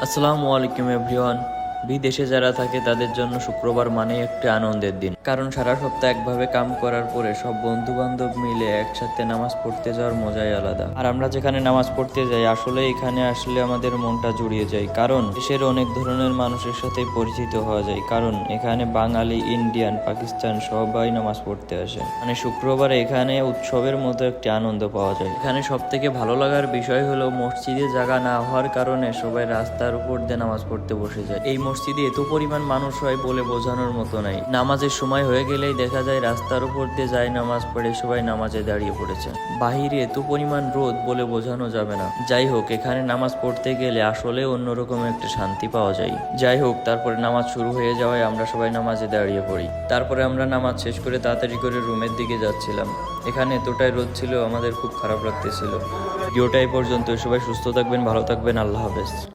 আসসালামু আলাইকুম এভরিওয়ান। বিদেশে যারা থাকে তাদের জন্য শুক্রবার মানে একটি আনন্দের দিন, কারণ সারা সপ্তাহ একভাবে কাম করার পরে সব বন্ধু বান্ধব মিলে একসাথে নামাজ পড়তে যাওয়ার মজাই আলাদা। আর আমরা যেখানে নামাজ পড়তে যাই আসলে এখানে আসলে আমাদের মনটা জুড়িয়ে যায়, কারণ দেশের অনেক ধরনের মানুষের সাথে পরিচিত হওয়া যায়, কারণ এখানে বাঙালি, ইন্ডিয়ান, পাকিস্তান সবাই নামাজ পড়তে আসে। মানে শুক্রবারে এখানে উৎসবের মতো একটি আনন্দ পাওয়া যায়। এখানে সব থেকে ভালো লাগার বিষয় হলো মসজিদে জায়গা না হওয়ার কারণে সবাই রাস্তার উপর দিয়ে নামাজ পড়তে বসে যায়। এই মসজিদে এত পরিমাণ মানুষ হয় বলে বোঝানোর মতো নাই। নামাজের সময় হয়ে গেলেই দেখা যায় রাস্তার উপর দিয়ে যায় নামাজ পড়ে সবাই নামাজে দাঁড়িয়ে পড়েছে। বাহিরে এত পরিমাণ রোদ বলে বোঝানো যাবে না। যাই হোক, এখানে নামাজ পড়তে গেলে আসলে অন্যরকম একটা শান্তি পাওয়া যায়। যাই হোক, তারপরে নামাজ শুরু হয়ে যাওয়ায় আমরা সবাই নামাজে দাঁড়িয়ে পড়ি। তারপরে আমরা নামাজ শেষ করে তাড়াতাড়ি করে রুমের দিকে যাচ্ছিলাম। এখানে এতটাই রোদ ছিল আমাদের খুব খারাপ লাগতেছিল। ভিডিওটা এই পর্যন্ত। সবাই সুস্থ থাকবেন, ভালো থাকবেন, আল্লাহ হাফেজ।